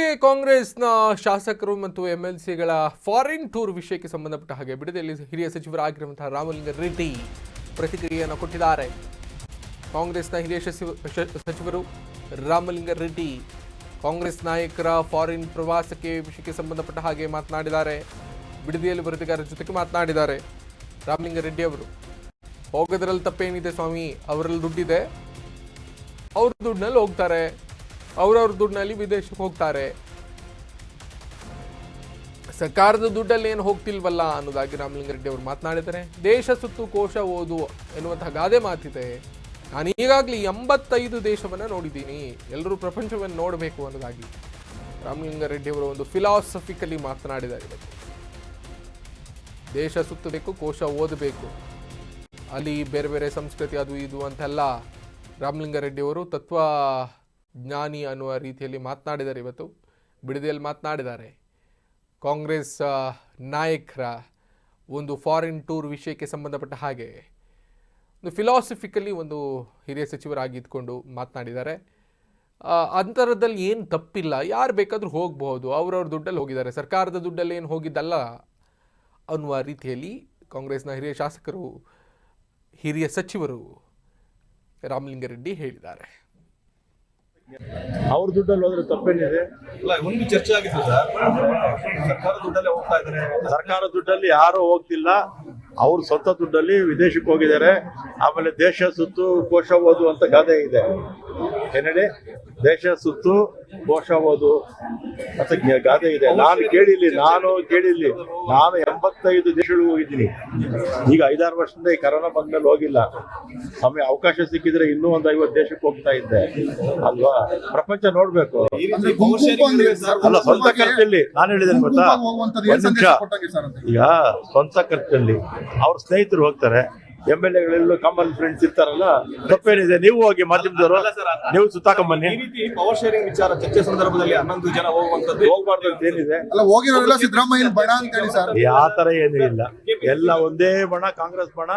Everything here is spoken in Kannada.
ಹಾಗೆ ಕಾಂಗ್ರೆಸ್ನ ಶಾಸಕರು ಮತ್ತು MLCಗಳ ಫಾರಿನ್ ಟೂರ್ ವಿಷಯಕ್ಕೆ ಸಂಬಂಧಪಟ್ಟ ಹಾಗೆ ಬಿಡದಿಯಲ್ಲಿ ಹಿರಿಯ ಸಚಿವರಾಗಿರುವಂತಹ ರಾಮಲಿಂಗ ರೆಡ್ಡಿ ಪ್ರತಿಕ್ರಿಯೆಯನ್ನು ಕೊಟ್ಟಿದ್ದಾರೆ. ಕಾಂಗ್ರೆಸ್ನ ಹಿರಿಯ ಸಚಿವರು ರಾಮಲಿಂಗ ರೆಡ್ಡಿ ಕಾಂಗ್ರೆಸ್ ನಾಯಕರ ಫಾರಿನ್ ಪ್ರವಾಸಕ್ಕೆ ವಿಷಯಕ್ಕೆ ಸಂಬಂಧಪಟ್ಟ ಹಾಗೆ ಮಾತನಾಡಿದ್ದಾರೆ. ಬಿಡದಿಯಲ್ಲಿ ವರದಿಗಾರರ ಜೊತೆಗೆ ಮಾತನಾಡಿದ್ದಾರೆ. ರಾಮಲಿಂಗ ರೆಡ್ಡಿ ಅವರು ಹೋಗೋದ್ರಲ್ಲಿ ತಪ್ಪೇನಿದೆ ಸ್ವಾಮಿ, ಅವರಲ್ಲಿ ದುಡ್ಡಿದೆ, ಅವ್ರ ದುಡ್ಡಿನಲ್ಲಿ ಹೋಗ್ತಾರೆ, ಅವ್ರವ್ರ ದುಡ್ಡಿನಲ್ಲಿ ವಿದೇಶಕ್ಕೆ ಹೋಗ್ತಾರೆ, ಸರ್ಕಾರದ ದುಡ್ಡಲ್ಲಿ ಏನು ಹೋಗ್ತಿಲ್ವಲ್ಲ ಅನ್ನೋದಾಗಿ ರಾಮಲಿಂಗ ರೆಡ್ಡಿ ಅವರು ಮಾತನಾಡಿದ್ದಾರೆ. ದೇಶ ಸುತ್ತು ಕೋಶ ಓದು ಎನ್ನುವಂತಹ ಗಾದೆ ಮಾತಿದೆ. ನಾನು ಈಗಾಗಲೇ 85 ದೇಶವನ್ನು ನೋಡಿದ್ದೀನಿ, ಎಲ್ಲರೂ ಪ್ರಪಂಚವನ್ನು ನೋಡಬೇಕು ಅನ್ನೋದಾಗಿ ರಾಮಲಿಂಗ ರೆಡ್ಡಿ ಅವರು ಒಂದು ಫಿಲಾಸಫಿಕಲಿ ಮಾತನಾಡಿದ್ದಾರೆ. ದೇಶ ಸುತ್ತಬೇಕು, ಕೋಶ ಓದಬೇಕು, ಅಲ್ಲಿ ಬೇರೆ ಬೇರೆ ಸಂಸ್ಕೃತಿ ಅದು ಇದು ಅಂತೆಲ್ಲ ರಾಮಲಿಂಗ ರೆಡ್ಡಿ ಅವರು ತತ್ವ ಜ್ಞಾನಿ ಅನ್ನುವ ರೀತಿಯಲ್ಲಿ ಮಾತನಾಡಿದ್ದಾರೆ. ಇವತ್ತು ಬಿಡದಿಯಲ್ಲಿ ಮಾತನಾಡಿದ್ದಾರೆ. ಕಾಂಗ್ರೆಸ್ ನಾಯಕರ ಒಂದು ಫಾರಿನ್ ಟೂರ್ ವಿಷಯಕ್ಕೆ ಸಂಬಂಧಪಟ್ಟ ಹಾಗೆ ಒಂದು ಫಿಲಾಸಫಿಕಲಿ ಒಂದು ಹಿರಿಯ ಸಚಿವರಾಗಿ ಇದ್ಕೊಂಡು ಮಾತನಾಡಿದ್ದಾರೆ. ಅಂತರದಲ್ಲಿ ಏನು ತಪ್ಪಿಲ್ಲ, ಯಾರು ಬೇಕಾದರೂ ಹೋಗಬಹುದು, ಅವ್ರವ್ರ ದುಡ್ಡಲ್ಲಿ ಹೋಗಿದ್ದಾರೆ, ಸರ್ಕಾರದ ದುಡ್ಡಲ್ಲಿ ಏನು ಹೋಗಿದ್ದಲ್ಲ ಅನ್ನುವ ರೀತಿಯಲ್ಲಿ ಕಾಂಗ್ರೆಸ್ನ ಹಿರಿಯ ಶಾಸಕರು, ಹಿರಿಯ ಸಚಿವರು ರಾಮಲಿಂಗ ರೆಡ್ಡಿ ಹೇಳಿದ್ದಾರೆ. ಅವ್ರ ದುಡ್ಡಲ್ಲಿ ಹೋದ್ರೆ ತಪ್ಪೇನಿದೆ? ಇಲ್ಲ, ಒಂದು ಚರ್ಚೆ ಆಗಿತ್ತು ಸರ್, ಸರ್ಕಾರ ದುಡ್ಡಲ್ಲೇ ಹೋಗ್ತಾ ಇದ್ದಾರೆ. ಸರ್ಕಾರ ದುಡ್ಡಲ್ಲಿ ಯಾರು ಹೋಗ್ತಿಲ್ಲ, ಅವ್ರ ಸ್ವಂತ ದುಡ್ಡಲ್ಲಿ ವಿದೇಶಕ್ಕೆ ಹೋಗಿದ್ದಾರೆ. ಆಮೇಲೆ ದೇಶ ಸುತ್ತು ಕೋಶ ಓದು ಅಂತ ಗಾದೆ ಇದೆ. ಏನೇಳಿ ದೇಶ ಸುತ್ತು ಕೋಶ ಓದು ಅಂತ ಗಾದೆ ಇದೆ. ನಾನು ಕೇಳಿಲ್ಲ, ನಾನು 85 ದೇಶಗಳು ಹೋಗಿದ್ದೀನಿ. ಈಗ 5-6 ವರ್ಷದಿಂದ ಈ ಕರೋನಾ ಬಂದ್ಮೇಲೆ ಹೋಗಿಲ್ಲ. ಸಮಯ ಅವಕಾಶ ಸಿಕ್ಕಿದ್ರೆ ಇನ್ನೂ ಒಂದು 50 ದೇಶಕ್ಕೆ ಹೋಗ್ತಾ ಇದ್ದೆ ಅಲ್ವಾ. ಪ್ರಪಂಚ ನೋಡ್ಬೇಕು. ಅಲ್ಲ, ಸ್ವಂತ ಖರ್ಚಲ್ಲಿ ನಾನು ಹೇಳಿದ್ದೇನೆ ಗೊತ್ತಾ, ಒಂದ್ ನಿಮಿಷ. ಈಗ ಸ್ವಂತ ಖರ್ಚಲ್ಲಿ ಅವ್ರ ಸ್ನೇಹಿತರು ಹೋಗ್ತಾರೆ, MLAಗಳೆಲ್ಲೂ ಕಾಮನ್ ಫ್ರೆಂಡ್ಸ್ ಇರ್ತಾರಲ್ಲ, ತಪ್ಪೇನಿದೆ? ನೀವು ಹೋಗಿ ಮಾಧ್ಯಮದವರು ನೀವು ಸುತ್ತಾಕೊಂಬನ್ನಿ. ಈ ರೀತಿ ಪವರ್ ಶೇರಿಂಗ್ ವಿಚಾರ ಚರ್ಚೆ ಸಂದರ್ಭದಲ್ಲಿ 11 ಜನ ಹೋಗುವಂತದ್ದು ಹೋಗ್ಬಾರ್ದು ಅಂತ ಏನಿದೆ? ಅಲ್ಲ, ಹೋಗಿರೋರೆಲ್ಲ ಸಿದ್ದರಾಮಯ್ಯ ಬಣ ಅಂತ ಹೇಳಿ ಸರ್. ಆ ತರ ಏನೂ ಇಲ್ಲ, ಎಲ್ಲ ಒಂದೇ ಬಣ, ಕಾಂಗ್ರೆಸ್ ಬಣ.